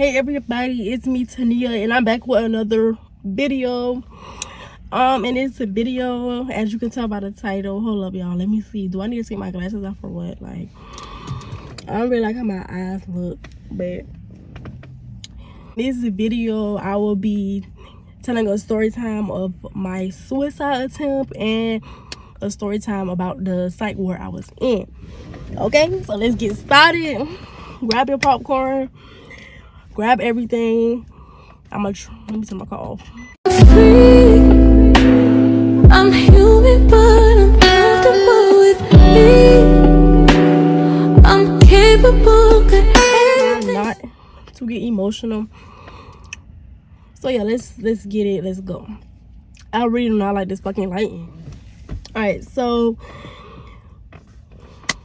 Hey everybody, it's me Tania and I'm back with another video. And it's a video, as you can tell by the title. Hold up y'all, let me see. Do I need to take my glasses off or what? Like, I don't really like how my eyes look, but this video I will be telling a story time of my suicide attempt and a story time about the psych ward I was in. Okay, so let's get started. Grab your popcorn, grab everything. Let me turn my car off. Free. I'm human, but I'm comfortable with me. I'm capable, I'm not to get emotional. So yeah, let's get it. Let's go. I really do not like this fucking lighting. All right, so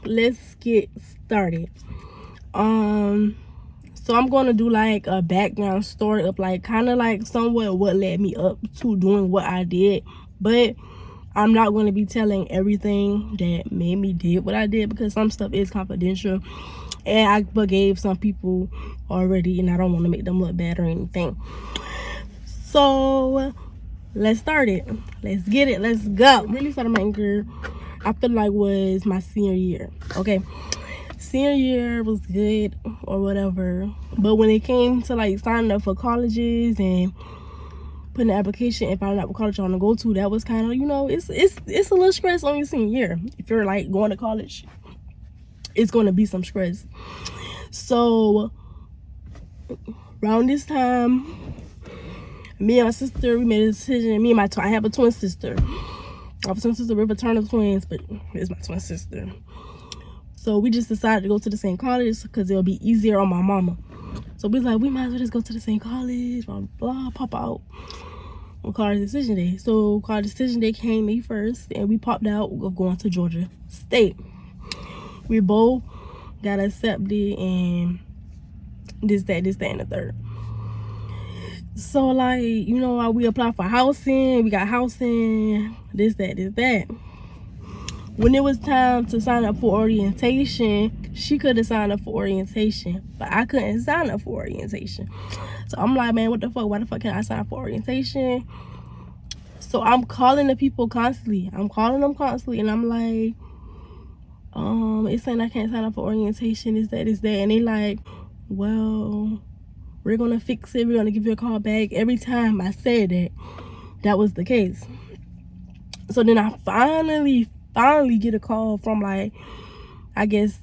let's get started. So I'm going to do like a background story of like kind of like somewhat what led me up to doing what I did, but I'm not going to be telling everything that made me did what I did because some stuff is confidential and I forgave some people already and I don't want to make them look bad or anything. So let's start it. Let's get it. Let's go. Really started my career, I feel like, was my senior year. Okay, senior year was good or whatever, but when it came to like signing up for colleges and putting an application and finding out what college I want to go to, that was kind of, you know, it's a little stress on your senior year. If you're like going to college, it's going to be some stress. So around this time, me and my sister, we made a decision. I have a twin sister. I have a twin sister. We're fraternal twins, but it's my twin sister. So we just decided to go to the same college because it'll be easier on my mama. So we was like, we might as well just go to the same college, blah, blah, blah, pop out on college decision day. So college decision day came May 1st, and we popped out of going to Georgia State. We both got accepted, and this, that, and the third. So, like, you know, we applied for housing, we got housing, this, that. When it was time to sign up for orientation, she could have signed up for orientation, but I couldn't sign up for orientation. So I'm like, man, what the fuck? Why the fuck can't I sign up for orientation? So I'm calling the people constantly. I'm calling them constantly, and I'm like, it's saying I can't sign up for orientation, this, that. And they like, well, we're gonna fix it. We're gonna give you a call back. Every time I said that was the case. So then I finally get a call from, like, I guess,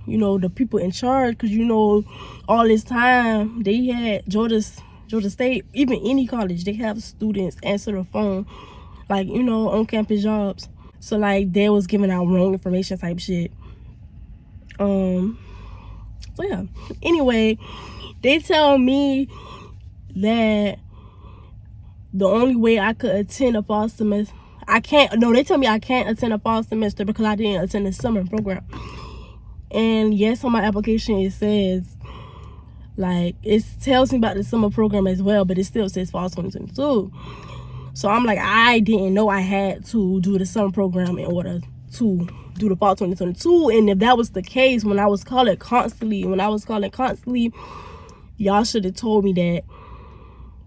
you know, the people in charge, because, you know, all this time they had Georgia State, even any college, they have students answer the phone, like, you know, on campus jobs. So like they was giving out wrong information type shit. So yeah, anyway, they tell me that the only way I could attend a fall semester, they tell me I can't attend a fall semester because I didn't attend the summer program. And yes, on my application it says, like, it tells me about the summer program as well, but it still says fall 2022. So I'm like, I didn't know I had to do the summer program in order to do the fall 2022. And if that was the case, when I was calling constantly, y'all should have told me that.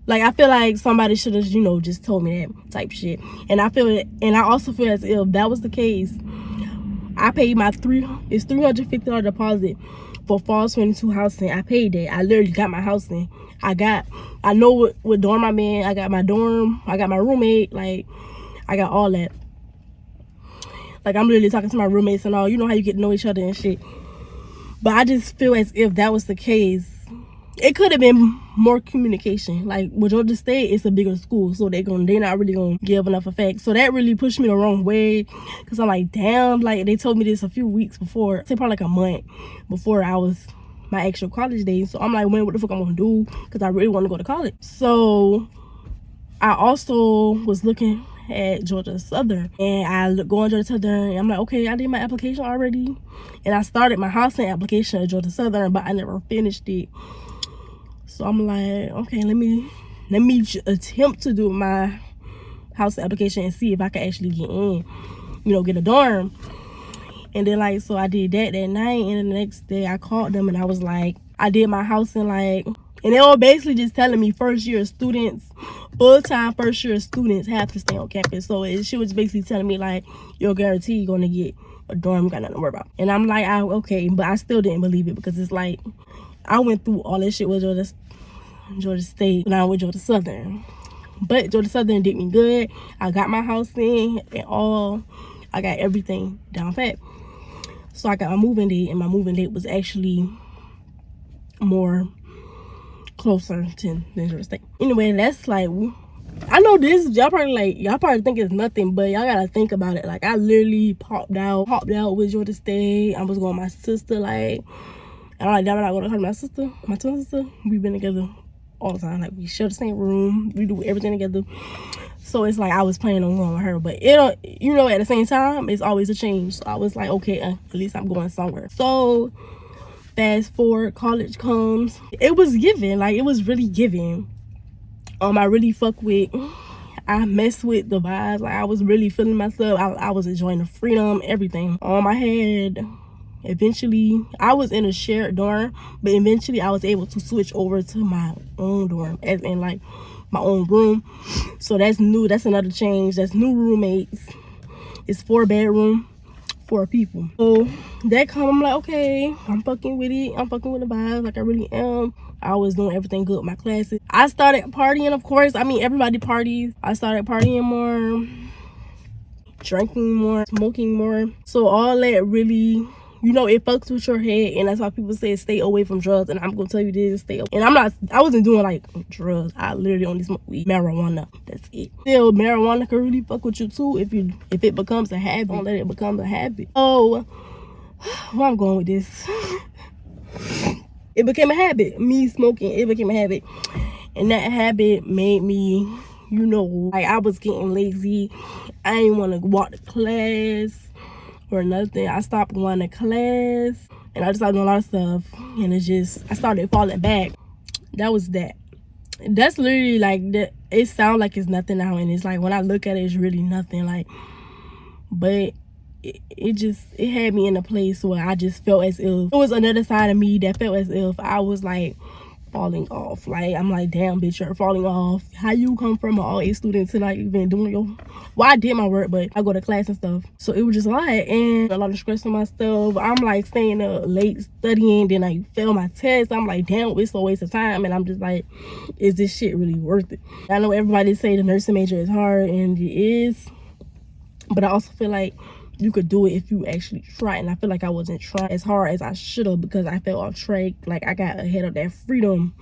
Like, I feel like somebody should have, you know, just told me that type shit. And I also feel as if that was the case, I paid my $350 deposit for fall 22 housing. I paid that. I literally got my housing. I know what dorm I'm in. I got my dorm. I got my roommate. Like, I got all that. Like, I'm literally talking to my roommates and all. You know how you get to know each other and shit. But I just feel as if that was the case, it could have been more communication. Like, with Georgia State, it's a bigger school, so they're not really gonna give enough effect. So that really pushed me the wrong way, because I'm like, damn, like, they told me this a few weeks before, say probably like a month before my actual college days. So I'm like, what the fuck I'm gonna do, because I really want to go to college. So I also was looking at Georgia Southern, and I go on Georgia Southern, and I'm like, okay, I did my application already, and I started my housing application at Georgia Southern, but I never finished it. So I'm like, okay, let me attempt to do my house application and see if I can actually get in, you know, get a dorm. And then, like, so I did that night, and the next day I called them and I was like, I did my housing like And they were basically just telling me full-time first year students have to stay on campus. So she was basically telling me like, you're guaranteed going to get a dorm, you got nothing to worry about. And I'm like, okay, but I still didn't believe it because it's like, I went through all this shit with Georgia State when I was with Georgia Southern. But Georgia Southern did me good. I got my house in and all. I got everything down pat. So I got my moving date, and my moving date was actually more closer than Georgia State. Anyway, that's like, I know this, y'all probably think it's nothing, but y'all gotta think about it. Like, I literally popped out with Georgia State. I was going with my sister, like, and I'm like, damn, I'm not gonna hurt my sister, my twin sister. We've been together all the time. Like, we share the same room, we do everything together. So it's like I was planning on going with her, but at the same time, it's always a change. So I was like, okay, at least I'm going somewhere. So fast forward, college comes. It was giving, like, it was really giving. I really I messed with the vibes. Like, I was really feeling myself. I was enjoying the freedom, everything. I had eventually, I was in a shared dorm, but eventually I was able to switch over to my own dorm, as in like my own room. So that's new. That's another change. That's new roommates. It's 4-bedroom, 4 people. So that come, I'm like, okay, I'm fucking with it. I'm fucking with the vibes, like I really am. I was doing everything good with my classes. I started partying, of course. I mean, everybody parties. I started partying more, drinking more, smoking more. So all that really, it fucks with your head, and that's why people say stay away from drugs. And I'm gonna tell you this, stay away. And I wasn't doing like drugs. I literally only smoked weed, marijuana. That's it. Still, marijuana can really fuck with you too if it becomes a habit. Don't let it become a habit. Oh, where I'm going with this? It became a habit. Me smoking, it became a habit, and that habit made me, like, I was getting lazy. I didn't want to walk to class or nothing. I stopped going to class, and I just started doing a lot of stuff, and I started falling back. That was that. That's literally like that. It sounds like it's nothing now, and it's like when I look at it, it's really nothing. Like, but it had me in a place where I just felt as if it was another side of me that felt as if I was like falling off. Like, I'm like, damn, bitch, you're falling off. How you come from an all A student to not even doing I did my work, but I go to class and stuff. So it was just a lot, and a lot of stress on myself. I'm like staying up late studying, then I fail my test. I'm like, damn, it's a waste of time. And I'm just like, is this shit really worth it? I know everybody say the nursing major is hard, and it is, but I also feel like you could do it if you actually try. And I feel like I wasn't trying as hard as I should have because I felt off track. Like, I got ahead of that freedom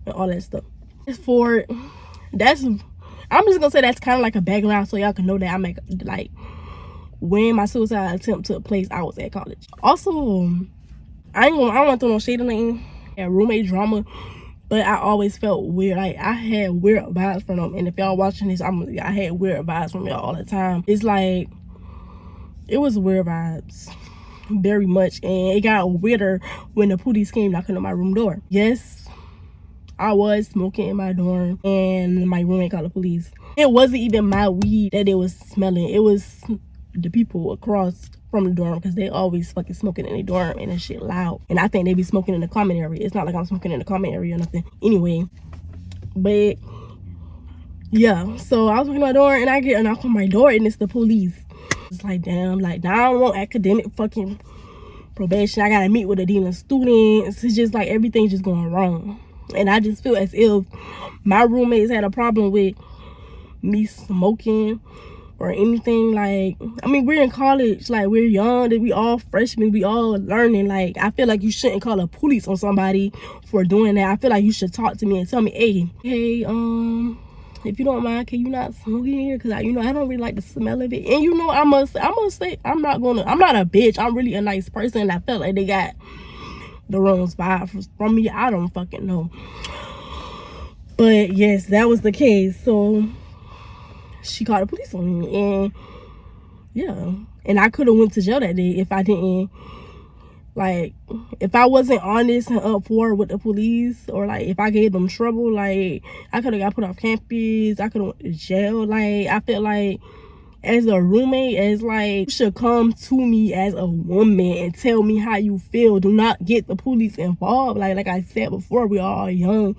and all that stuff. I'm just gonna say that's kind of like a background so y'all can know that I'm like when my suicide attempt took place, I was at college. Also, I don't want to throw no shade on anything. Yeah, roommate drama, but I always felt weird. Like, I had weird vibes from them, and if y'all watching this, I had weird vibes from y'all all the time. It's like, it was weird vibes, very much, and it got weirder when the police came knocking on my room door. Yes, I was smoking in my dorm, and my roommate called the police. It wasn't even my weed that they was smelling. It was the people across from the dorm, because they always fucking smoking in the dorm, and that shit loud. And I think they be smoking in the common area. It's not like I'm smoking in the common area or nothing. Anyway, but yeah, so I was walking my door, and I get a knock on my door, and it's the police. It's like, damn, like, now I don't want academic fucking probation. I gotta meet with a dean of students. It's just like everything's just going wrong. And I just feel as if my roommates had a problem with me smoking or anything. Like, I mean, we're in college, like, we're young, we all freshmen, we all learning. Like, I feel like you shouldn't call the police on somebody for doing that. I feel like you should talk to me and tell me, hey, if you don't mind, can you not smoke in here? Because I don't really like the smell of it. And I must say, I'm not a bitch. I'm really a nice person. I felt like they got the wrong vibe from me. I don't fucking know. But yes, that was the case. So she called the police on me, and yeah, and I could have went to jail that day if I didn't, like, if I wasn't honest and up for with the police, or like if I gave them trouble, like, I could have got put off campus. I could have went to jail. Like, I felt like as a roommate, as like, you should come to me as a woman and tell me how you feel. Do not get the police involved. Like I said before, we all young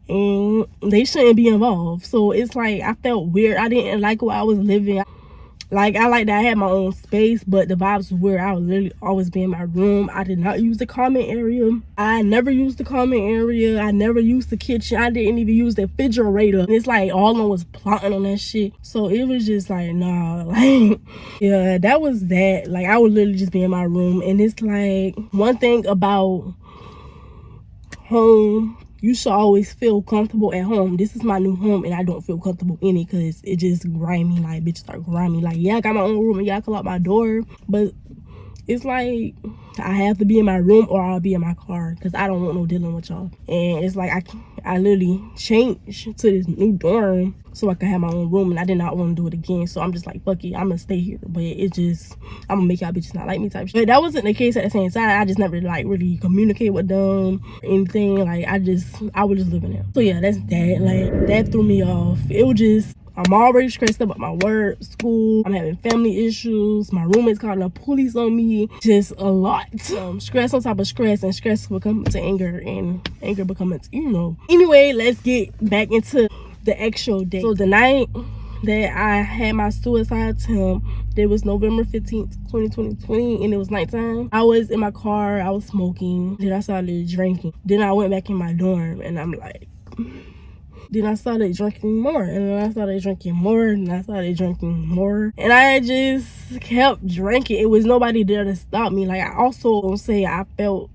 and they shouldn't be involved. So it's like I felt weird. I didn't like where I was living. Like, I like that I had my own space, but the vibes were I would literally always be in my room. I did not use the common area. I never used the common area. I never used the kitchen. I didn't even use the refrigerator. And it's like all of them was plotting on that shit. So it was just like, nah, like, yeah, that was that. Like, I would literally just be in my room. And it's like, one thing about home, you should always feel comfortable at home. This is my new home and I don't feel comfortable in it because it just grimy. Like, bitches are grimy. Like, yeah, I got my own room and yeah, I can lock my door, but it's like I have to be in my room or I'll be in my car because I don't want no dealing with y'all. And it's like I literally changed to this new dorm so I could have my own room, and I did not want to do it again. So I'm just like, fuck it, I'm gonna stay here. But it just, I'm gonna make y'all bitches not like me type shit. But that wasn't the case at the same time. I just never like really communicate with them or anything. Like I was just living there. So yeah, that's that. Like that threw me off. It was just, I'm already stressed about my work, school. I'm having family issues. My roommate's calling the police on me. Just a lot. Stress on top of stress, and stress will come to anger, and anger becomes, you know. Anyway, let's get back into the actual day. So the night that I had my suicide attempt, it was November 15th, 2020, and it was nighttime. I was in my car, I was smoking. Then I started drinking. Then I went back in my dorm, and I'm like, then I started drinking more, and then I started drinking more, and I started drinking more, and I just kept drinking. It was nobody there to stop me. Like, I also don't say I felt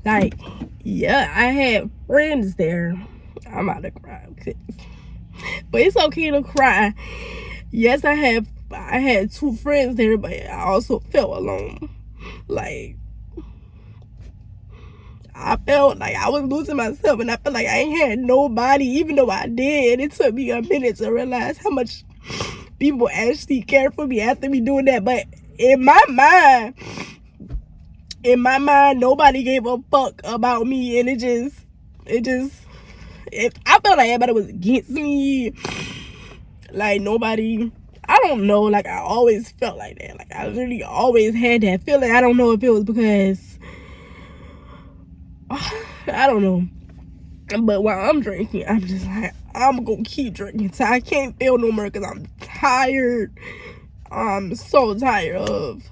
like, yeah, I had friends there. I'm about to cry, but it's okay to cry. Yes, I had 2 friends there, but I also felt alone. Like, I felt like I was losing myself, and I felt like I ain't had nobody, even though I did. It took me a minute to realize how much people actually care for me after me doing that. But in my mind, nobody gave a fuck about me, and I felt like everybody was against me. Like, nobody, I don't know, like, I always felt like that. Like, I literally always had that feeling. I don't know if it was because, I don't know. But while I'm drinking, I'm just like, I'm gonna keep drinking till I can't feel no more, because I'm tired. I'm so tired of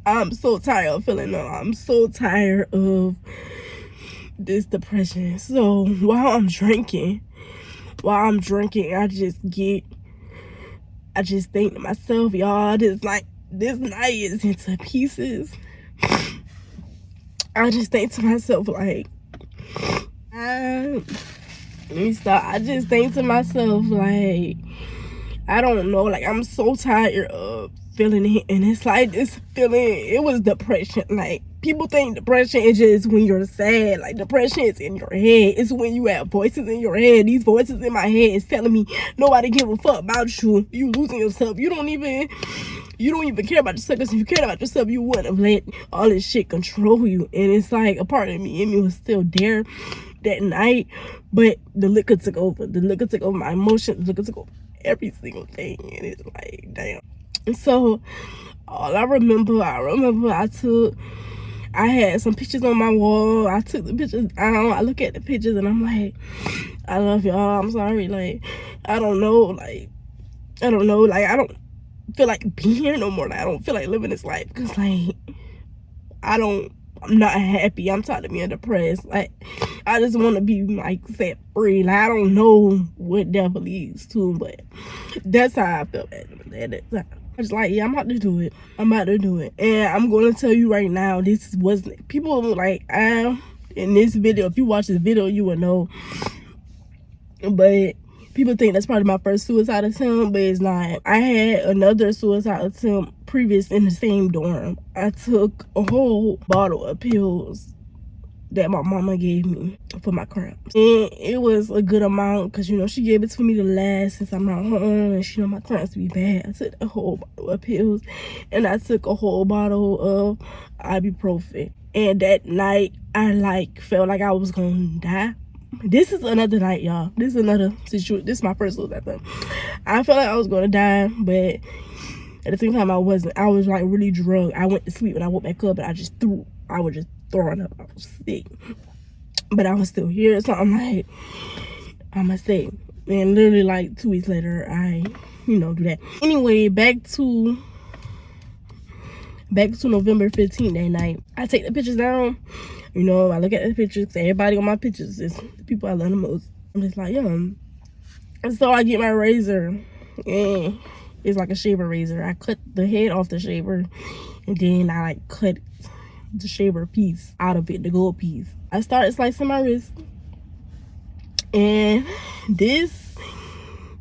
feeling numb. I'm so tired of this depression. So while I'm drinking, I just think to myself, y'all, this night is into pieces. I just think to myself, like, let me stop. I just think to myself, like, I don't know, like, I'm so tired of feeling it, and it's like this feeling, it was depression. Like, people think depression is just when you're sad. Like, depression is in your head. It's when you have voices in your head. These voices in my head is telling me nobody give a fuck about you. You losing yourself. You don't even care about yourself, because if you cared about yourself, you wouldn't have let all this shit control you. And it's like a part of me was still there that night, but the liquor took over. The liquor took over my emotions. The liquor took over every single thing, and it's like, damn. So all I remember I had some pictures on my wall. I took the pictures down. I look at the pictures and I'm like, I love y'all. I'm sorry. Like, I don't know. Like, I don't feel like being here no more. Like, I don't feel like living this life, because like, I'm not happy. I'm tired of being depressed. Like, I just want to be like set free. Like, I don't know what death leads to, but that's how I felt at that time. I was like, yeah, I'm about to do it. And I'm going to tell you right now, this wasn't, people like, in this video, if you watch this video, you will know. But people think that's probably my first suicide attempt, but it's not. I had another suicide attempt previous in the same dorm. I took a whole bottle of pills that my mama gave me for my cramps, and it was a good amount, because you know she gave it to me to last since I'm not home, and she know my cramps be bad. I took a whole bottle of pills, and I took a whole bottle of ibuprofen, and that night I like felt like I was gonna die. This is another night, y'all. This is another situation. This is my first suicide thing. I felt like I was gonna die, but at the same time I wasn't. I was like really drunk. I went to sleep and I woke back up and I was just throwing up. I was sick. But I was still here. So I'm like, I'm gonna stay. And literally like 2 weeks later, I, do that. Anyway, back to November 15th that night. I take the pictures down. I look at the pictures. Everybody on my pictures is the people I love the most. I'm just like, And so I get my razor. And it's like a shaver razor. I cut the head off the shaver. And then I like cut the shaver piece out of it, the gold piece. I started slicing my wrist. And this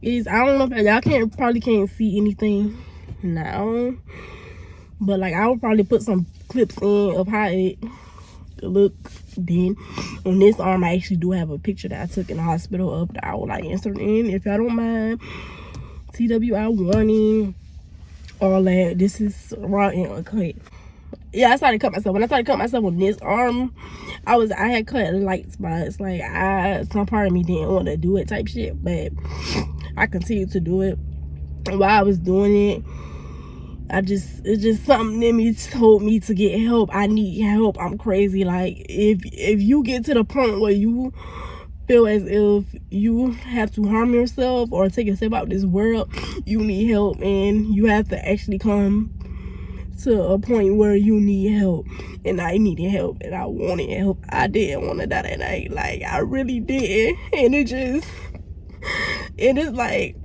is, I don't know if y'all probably can't see anything now. But like I will probably put some clips in of how it look. Then on this arm I actually do have a picture that I took in the hospital of that I will like insert in if y'all don't mind. TWI warning, all that. This is raw and uncut. Yeah, I started cutting myself. When I started cutting myself on this arm, I had cut light spots. Like some part of me didn't want to do it type shit, but I continued to do it. And while I was doing it, it's just something in me told me to get help. I need help. I'm crazy. Like if you get to the point where you feel as if you have to harm yourself or take yourself out of this world, you need help, and you have to actually come to a point where you need help. And I needed help and I wanted help. I didn't want to die that night. Like I really did. And it's like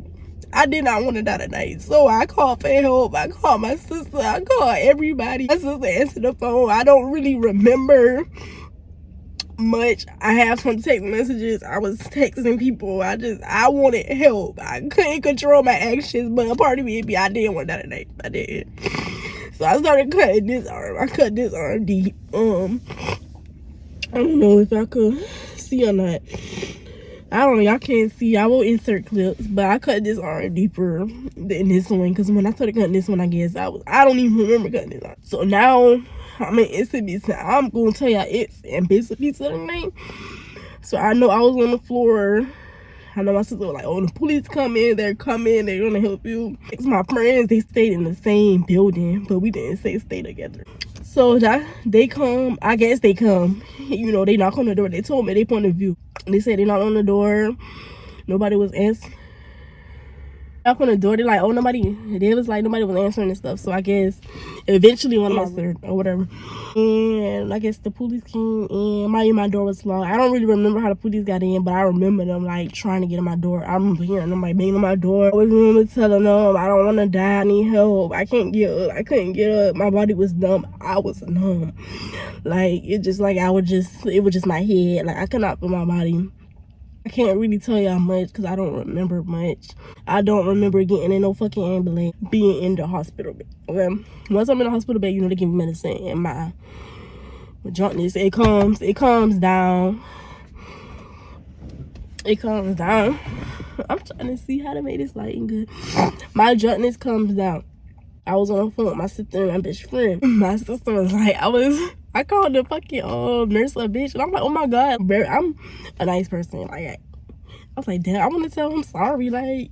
I did not want to die that night. So I called for help. I called my sister. I called everybody. My sister answered the phone. I don't really remember much. I have some text messages. I was texting people. I wanted help. I couldn't control my actions, but a part of me, I didn't want to die that night. I did. So I started cutting this arm. I cut this arm deep. I don't know if I could see or not. I don't know, y'all can't see. I will insert clips, but I cut this arm deeper than this one, because when I started cutting this one, I guess I don't even remember cutting this arm. So now I'm in instant bits. I'm gonna tell y'all it's in bits of pizza tonight. So I know I was on the floor. I know my sister was like, oh, the police coming, they're gonna help you. It's my friends, they stayed in the same building, but we didn't stay together. So they come, I guess they come, they knock on the door. They told me their point of view. They said they knocked on the door, nobody was answering. Knock on the door, they like, oh, nobody was answering and stuff. So I guess eventually one answered or whatever. And I guess the police came in. My door was locked. I don't really remember how the police got in, but I remember them like trying to get in my door. I remember hearing them like banging on my door. I always remember telling them, I don't want to die, I need help. I can't get up. I couldn't get up. My body was numb. I was numb. Like it was just my head. Like I could not feel my body. I can't really tell y'all much because I don't remember much. I don't remember getting in no fucking ambulance, being in the hospital bed. Okay, once I'm in the hospital bed, they give me medicine, and my drunkenness, it calms down. It calms down. I'm trying to see how to make this lighting good. My drunkenness comes down. I was on the phone with my sister and my best friend. My sister was like, I called the fucking nurse a bitch, and I'm like, oh my god, I'm a nice person. Like I was like, damn, I want to tell him sorry. Like,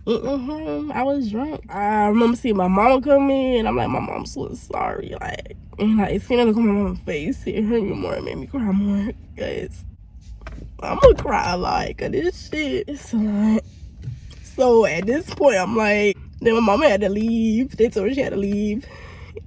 I was drunk. I remember seeing my mama come in, and I'm like, my mom's so sorry. Like, and like seeing her look on my mama's face, it hurt me more, it made me cry more. Guys, I'm gonna cry a lot, cause this shit is a lot. So at this point, I'm like, then my mama had to leave. They told her she had to leave.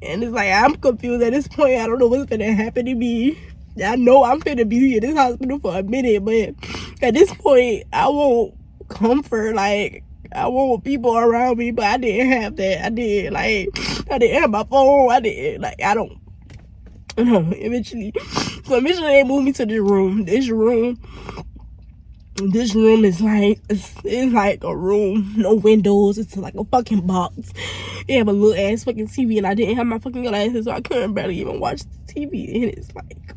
And it's like, I'm confused at this point. I don't know what's gonna happen to me. I know I'm finna be in this hospital for a minute, but at this point, I want comfort. Like, I want people around me, but I didn't have that. I didn't have my phone. I don't know. Eventually they moved me to this room. This room is like, it's like a room, no windows. It's like a fucking box. They have a little ass fucking TV, and I didn't have my fucking glasses, so I couldn't barely even watch the TV. And it's like,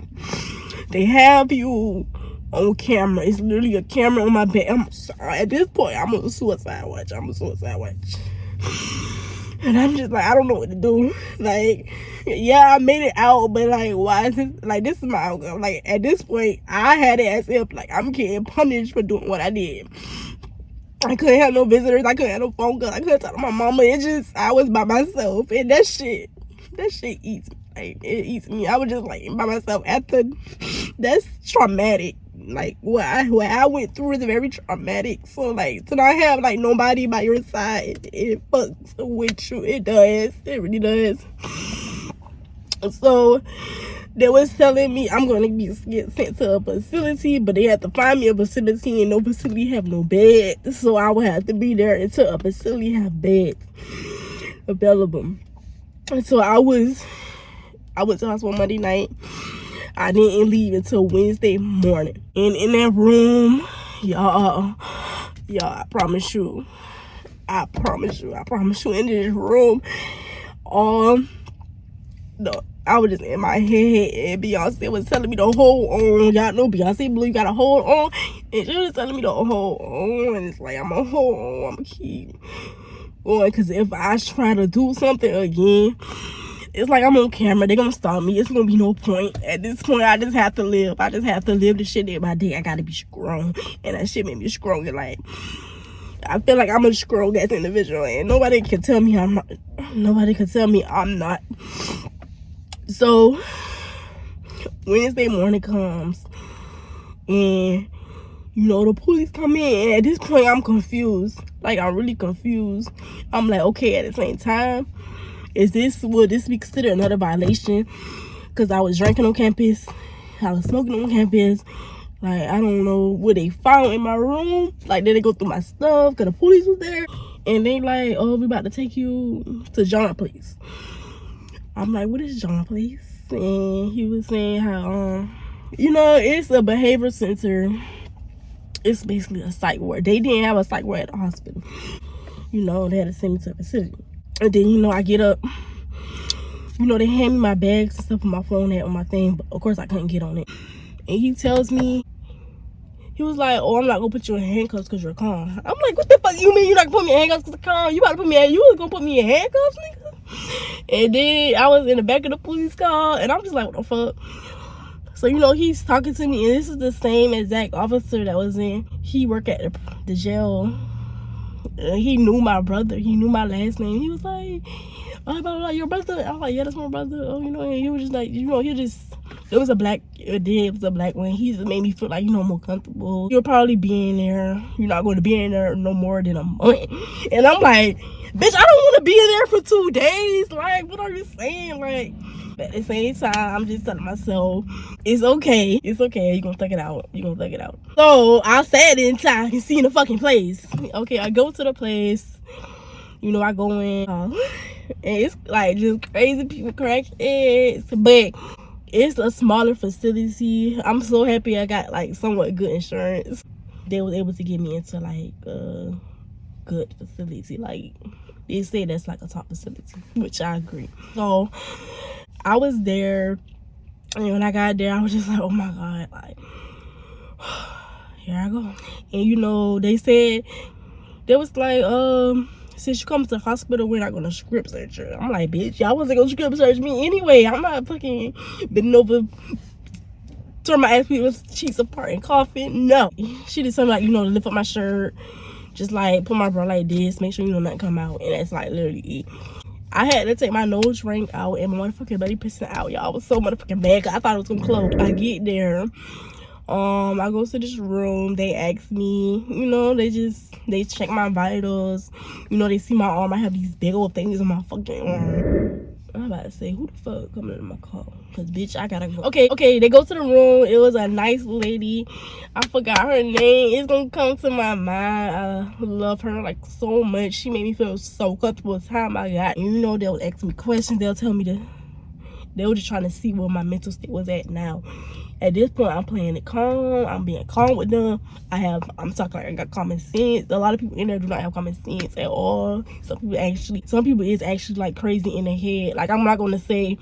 they have you on camera. It's literally a camera on my bed. I'm sorry. At this point, I'm a suicide watch. And I'm just like, I don't know what to do. Like, Yeah, I made it out, but like, why is this, like, this is my outcome. Like, at this point, I had it as if, like, I'm getting punished for doing what I did. I couldn't have no visitors, I couldn't have no phone calls, I couldn't talk to my mama. It just, I was by myself, and that shit eats me. Like, it eats me. I was just, like, by myself after. That's traumatic. Like, what I went through is very traumatic. So, like, to not have, like, nobody by your side, it fucks with you. It does. It really does. So, they was telling me I'm going to get sent to a facility, but they had to find me a facility, and no facility have no bed. So, I would have to be there until a facility have beds available. And so, I went to hospital Monday night. I didn't leave until Wednesday morning. And in that room, y'all, I promise you, in this room, no, I was just in my head, and Beyonce was telling me to hold on. Y'all know Beyonce Blue, you gotta hold on. And she was telling me to hold on, and it's like, I'm gonna hold on, I'm gonna keep going, because if I try to do something again, it's like I'm on camera, they're gonna stop me. It's gonna be no point. At this point, I just have to live. I just have to live the shit day by day. I gotta be strong, and that shit made me stronger. Like, I feel like I'm a strong ass individual, and nobody can tell me I'm not. Nobody can tell me I'm not. So Wednesday morning comes, and the police come in, and at this point I'm confused. Like, I'm really confused. I'm like, okay, at the same time, would this be considered another violation? Because I was drinking on campus, I was smoking on campus. Like, I don't know what they found in my room. Like, did they go through my stuff? Because the police was there. And they like, oh, we about to take you to John Place. I'm like, what is John Place? And he was saying how, it's a behavior center. It's basically a psych ward. They didn't have a psych ward at the hospital. They had to send me to a facility. And then, I get up. They hand me my bags and stuff on my phone and on my thing. But, of course, I couldn't get on it. And he tells me, he was like, oh, I'm not going to put you in handcuffs because you're calm. I'm like, what the fuck you mean you're not going to put me in handcuffs because I'm calm? You was going to put me in handcuffs, nigga? And then I was in the back of the police car. And I'm just like, what the fuck? So, he's talking to me. And this is the same exact officer that was in. He worked at the jail. He knew my brother. He knew my last name. He was like, oh, blah, blah, blah, your brother? I was like, yeah, that's my brother. Oh, and he was just like, it was a black one. He just made me feel like, more comfortable. You'll probably be in there. You're not going to be in there no more than a month. And I'm like, bitch, I don't want to be in there for 2 days. Like, what are you saying? Like, but at the same time, I'm just telling myself, it's okay. It's okay. You're going to thug it out. So, I sat in time and see the fucking place. Okay, I go to the place. I go in. And it's like just crazy people crack eggs. But it's a smaller facility. I'm so happy I got like somewhat good insurance. They was able to get me into like a good facility. Like, they say that's like a top facility, which I agree. So I was there, and when I got there, I was just like, oh my God, like, here I go. And they said, they was like, since you come to the hospital, we're not gonna script search her. I'm like, bitch, y'all wasn't gonna script search me anyway. I'm not fucking bending over, turn my ass people's cheeks apart and coughing. No. She did something like, to lift up my shirt, just like put my bra like this, make sure nothing come out, and that's like literally it. I had to take my nose ring out and my motherfucking belly pissing out, y'all. I was so motherfucking mad, 'cause I thought it was gonna close. I get there. I go to this room. They ask me, they check my vitals. They see my arm. I have these big old things on my fucking arm. I'm about to say, who the fuck coming in my car? Because, bitch, I gotta go. Okay, they go to the room. It was a nice lady. I forgot her name. It's gonna come to my mind. I love her, like, so much. She made me feel so comfortable the time I got. They'll ask me questions. They'll tell me they were just trying to see where my mental state was at now. At this point, I'm playing it calm. I'm being calm with them. I'm talking like I got common sense. A lot of people in there do not have common sense at all. Some people is actually like crazy in the head. Like, I'm not gonna say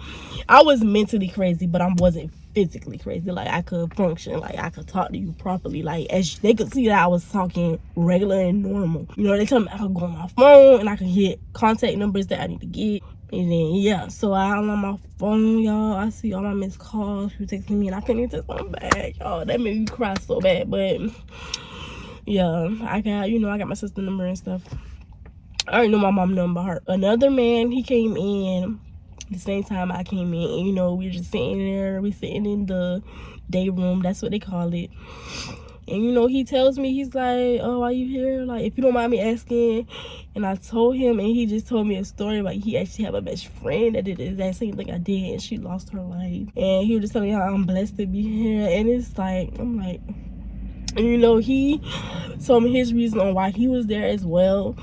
I was mentally crazy, but I wasn't physically crazy. Like, I could function. Like, I could talk to you properly. Like, as they could see that I was talking regular and normal. They tell me I could go on my phone and I could hit contact numbers that I need to get. And then, yeah, so I'm on my phone, y'all. I see all my missed calls. She was texting me, and I couldn't even text them back, y'all. That made me cry so bad. But, yeah, I got my sister number and stuff. I already know my mom number her. Another man, he came in the same time I came in. And, we were just sitting there. We sitting in the day room. That's what they call it. And, he tells me, he's like, oh, are you here? Like, if you don't mind me asking. And I told him, and he just told me a story. Like, he actually had a best friend that did the exact same thing I did, and she lost her life. And he was just telling me how I'm blessed to be here. And it's like, I'm like, and, he told me his reason on why he was there as well.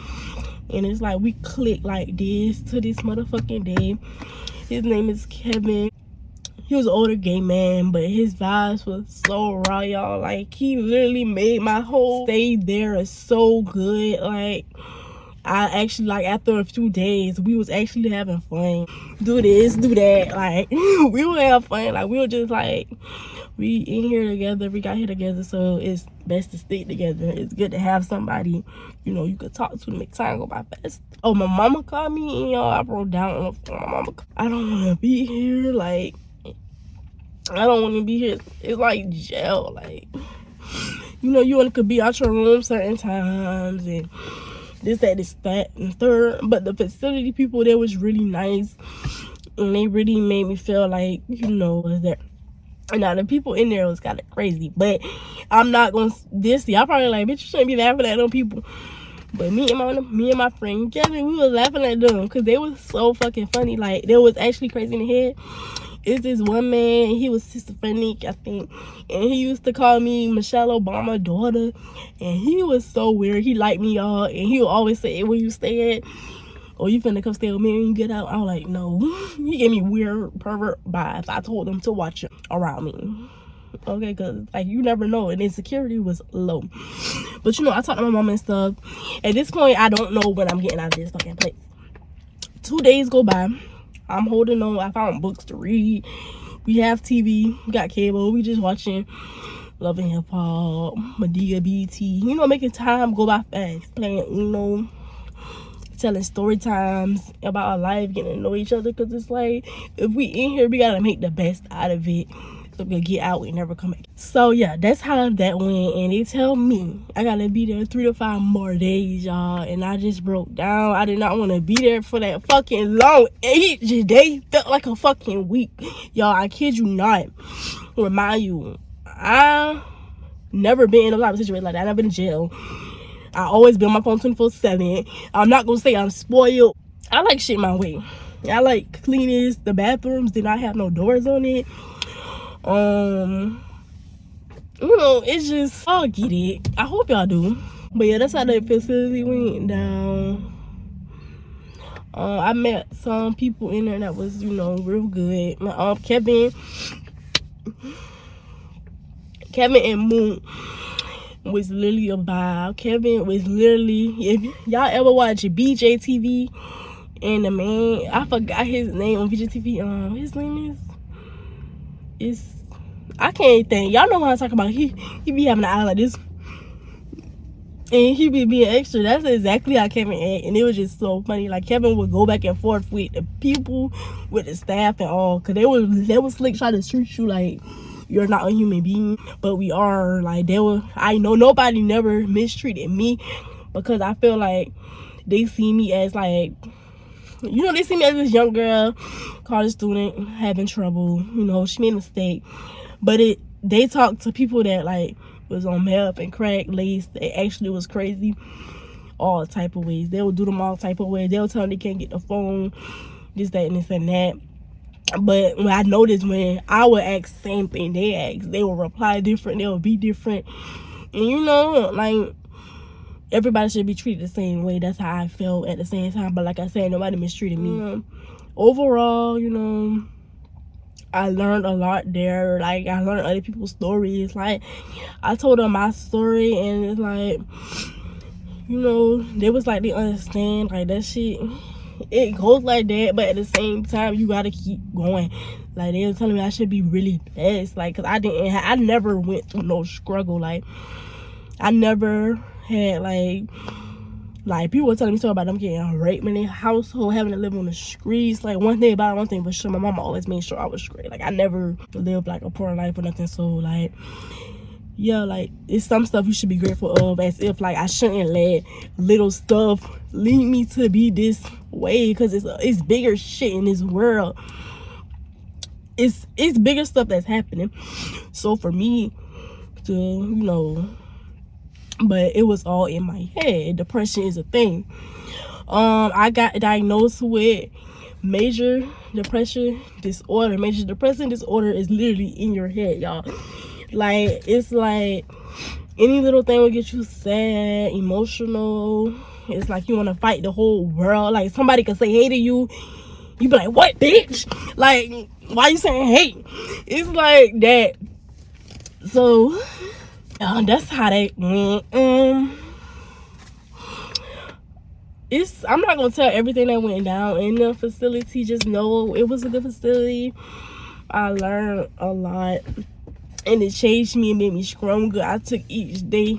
And it's like, we clicked like this to this motherfucking day. His name is Kevin. He was an older gay man, but his vibes was so raw, y'all. Like, he literally made my whole stay there so good. Like, I actually, like, after a few days, we was actually having fun. Do this, do that. Like, we would have fun. Like, we were just, like, we in here together. We got here together, so it's best to stick together. It's good to have somebody, you could talk to make time go by fast. Oh, my mama called me, and, y'all, I wrote down on the phone. My mama, I don't want to be here. Like, I don't want to be here. It's like jail. Like, you could be out your room certain times and this, that, and third. But the facility people there was really nice. And they really made me feel like, that. Now, the people in there was kind of crazy. But I'm not going to diss y'all. Probably like, bitch, you shouldn't be laughing at them people. But me and my friend Kevin, we was laughing at them because they was so fucking funny. Like, they was actually crazy in the head. It's this one man, he was schizophrenic, I think, and he used to call me Michelle Obama's daughter, and he was so weird. He liked me, y'all, and he would always say, where you stay at? Or you finna come stay with me when you get out? I was like, no. He gave me weird pervert vibes. I told him to watch it around me. Okay, because, like, you never know, and insecurity was low. But, I talked to my mom and stuff. At this point, I don't know when I'm getting out of this fucking place. 2 days go by. I'm holding on. I found books to read. We have TV. We got cable. We just watching Love and Hip Hop, Medea BT. Making time go by fast. Playing telling story times about our life, getting to know each other. Because it's like, if we in here, we got to make the best out of it. So we get out, we never come back. So yeah, that's how that went. And they tell me I gotta be there 3 to 5 more days, y'all. And I just broke down. I did not want to be there for that fucking long. Each day felt like a fucking week, y'all. I kid you not. Remind you, I never been in a lot of situations like that. I never been in jail. I always been on my phone 24/7. I'm not gonna say I'm spoiled. I like shit my way. I like cleanest. The bathrooms did not have no doors on it. It's just, I'll get it. I hope y'all do. But yeah, that's how the facility went down. I met some people in there that was, real good. My Kevin and Moon was literally a vibe. Kevin was literally, if y'all ever watch BJTV, and the man, I forgot his name on BJTV. His name is I can't think. Y'all know what I'm talking about. He be having an eye like this, and he be being extra. That's exactly how Kevin act, and it was just so funny. Like, Kevin would go back and forth with the people, with the staff and all, cause they was slick trying to treat you like you're not a human being, but we are. Like, I know nobody never mistreated me, because I feel like they see me as like, they see me as this young girl, college student, having trouble. She made a mistake. But they talk to people that, like, was on meth and crack, lace. They actually was crazy. All type of ways. They will do them all type of ways. They'll tell them they can't get the phone, this, that, and this, and that. But when I noticed, when I would ask the same thing they asked, they will reply different. They will be different. And, like, everybody should be treated the same way. That's how I felt at the same time. But like I said, nobody mistreated me. Overall, I learned a lot there. Like, I learned other people's stories. Like, I told them my story, and it's like, they was like, they understand, like, that shit, it goes like that, but at the same time, you gotta keep going. Like, they were telling me I should be really blessed, like, cause I never went through no struggle. Like, I never had, like, Like, people were telling me so about them getting raped in their household, having to live on the streets. Like, one thing for sure, my mama always made sure I was straight. Like, I never lived like a poor life or nothing. So, like, yeah, like, it's some stuff you should be grateful of, as if, like, I shouldn't let little stuff lead me to be this way, because it's bigger shit in this world. It's bigger stuff that's happening. So for me to, you know, but it was all in my head. Depression is a thing. I got diagnosed with major depressive disorder. Major depressive disorder is literally in your head, y'all. Like, it's like any little thing will get you sad, emotional. It's like you want to fight the whole world. Like, somebody could say hey to you, you be like, what, bitch? Like, why you saying hate? It's like that. So that's how that went. I'm not gonna tell everything that went down in the facility. Just know it was a good facility. I learned a lot, and it changed me and made me stronger. I took each day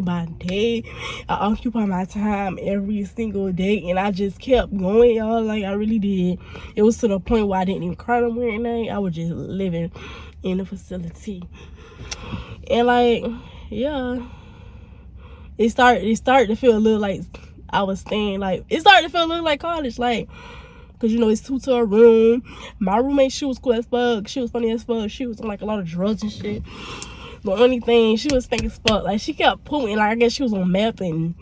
by day. I occupied my time every single day, and I just kept going, y'all. Like, I really did. It was to the point where I didn't even cry no more at night. I was just living in the facility, and like, yeah, it started to feel a little like I was staying. Like, it started to feel a little like college, like, because, you know, it's 2 to a room. My roommate, she was cool as fuck. She was funny as fuck. She was on, like, a lot of drugs and shit. The only thing, she was thinking as fuck. Like, she kept pulling, like, I guess she was on meth and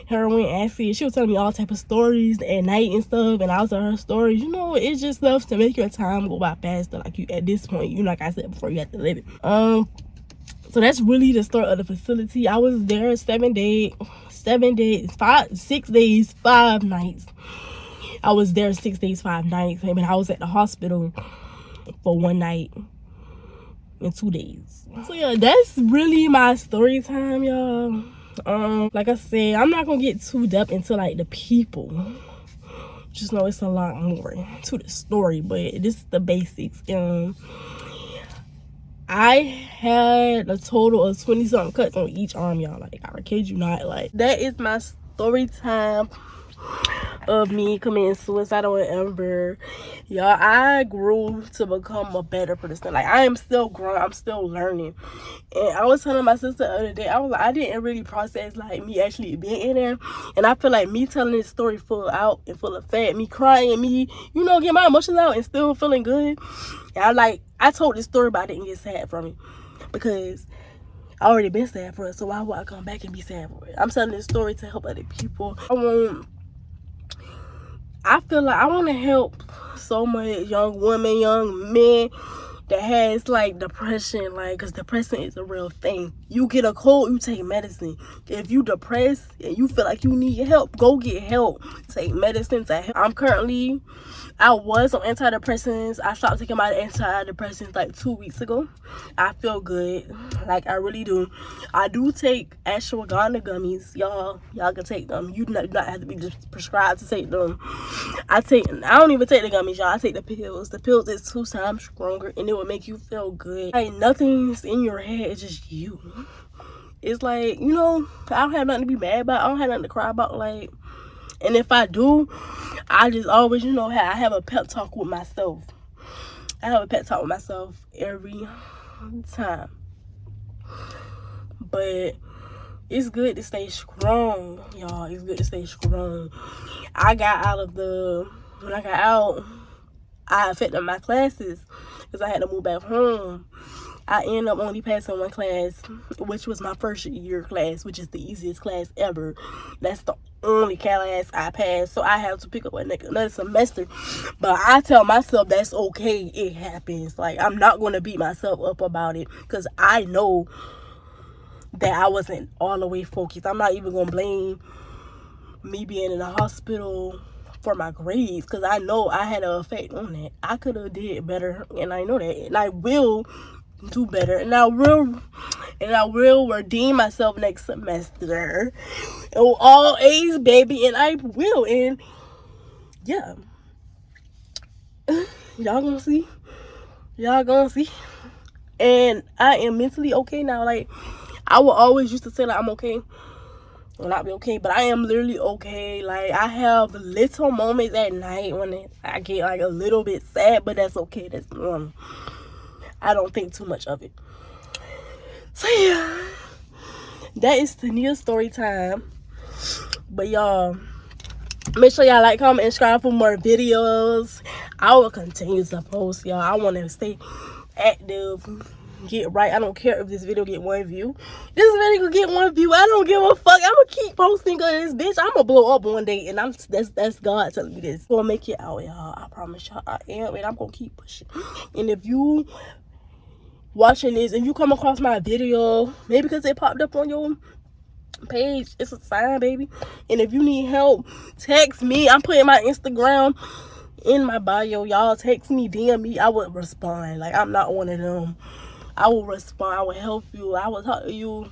heroin, acid. She was telling me all type of stories at night and stuff, and I was telling her stories. You know, it's just stuff to make your time go by faster. Like, you, at this point, you know, like I said before, you have to live it. So that's really the start of the facility. I was there 6 days, 5 nights. I was there 6 days, 5 nights. I mean, I was at the hospital for 1 night and 2 days. So yeah, that's really my story time, y'all. Like I said, I'm not gonna get too deep into like the people. Just know it's a lot more to the story, but this is the basics. I had a total of 20 something cuts on each arm, y'all. Like, I kid you not. Like, that is my story time of me committing suicide or whatever. Y'all, I grew to become a better person. Like, I am still growing. I'm still learning. And I was telling my sister the other day, I was like, I didn't really process like me actually being in there. And I feel like me telling this story full out and full of fact, me crying, me, you know, getting my emotions out and still feeling good. And I told this story, but I didn't get sad from it because I already been sad for it. So why would I come back and be sad for it? I'm telling this story to help other people. I feel like I want to help so much young women, young men that has like depression, like, because depression is a real thing. You get a cold, you take medicine. If you depressed and you feel like you need help, go get help. Take medicine to help. I was on antidepressants. I stopped taking my antidepressants like 2 weeks ago. I feel good, like I really do. I do take ashwagandha gummies, y'all can take them. You do not have to be just prescribed to take them. I don't even take the gummies, y'all. I take the pills. The pills is 2 times stronger, and it will make you feel good. Like, nothing's in your head, it's just you. It's like, you know, I don't have nothing to be mad about. I don't have nothing to cry about. Like, and if I do, I just always, you know, I have a pep talk with myself. I have a pep talk with myself every time. But it's good to stay strong, y'all. It's good to stay strong. When I got out, I affected my classes because I had to move back home. I ended up only passing 1 class, which was my first year class, which is the easiest class ever. That's the only class I passed, so I have to pick up another semester. But I tell myself that's okay. It happens. Like, I'm not going to beat myself up about it because I know that I wasn't all the way focused. I'm not even going to blame me being in the hospital for my grades because I know I had an effect on that. I could have did better, and I know that, and I will do better, and I will redeem myself next semester. All A's, baby, and I will. And yeah, y'all gonna see. And I am mentally okay now. Like, I will always used to say like I'm okay, will not be okay, but I am literally okay. Like, I have little moments at night when I get like a little bit sad, but that's okay. That's normal. I don't think too much of it. So yeah, that is Tania's story time. But y'all, make sure y'all like, comment, and subscribe for more videos. I will continue to post, y'all. I want to stay active, get right. I don't care if this video get 1 view. This video could get 1 view. I don't give a fuck. I'm gonna keep posting this bitch. I'm gonna blow up one day, and that's God telling me this. I'm gonna make it out, y'all. I promise y'all I am, and I'm gonna keep pushing. And if you watching this and you come across my video, maybe because it popped up on your page, it's a sign, baby. And if you need help, text me. I'm putting my Instagram in my bio, y'all. Text me, DM me. I would respond. Like, I'm not one of them. I will respond. I will help you. I will talk to you.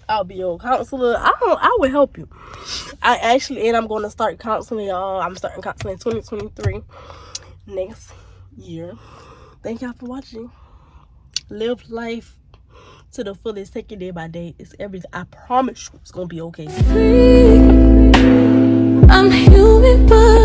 I'll be your counselor. I will help you. And I'm going to start counseling, y'all. I'm starting counseling in 2023 next year. Thank y'all for watching. Live life to the fullest. Take it day by day. It's everything. I promise you it's gonna be okay. I'm human, but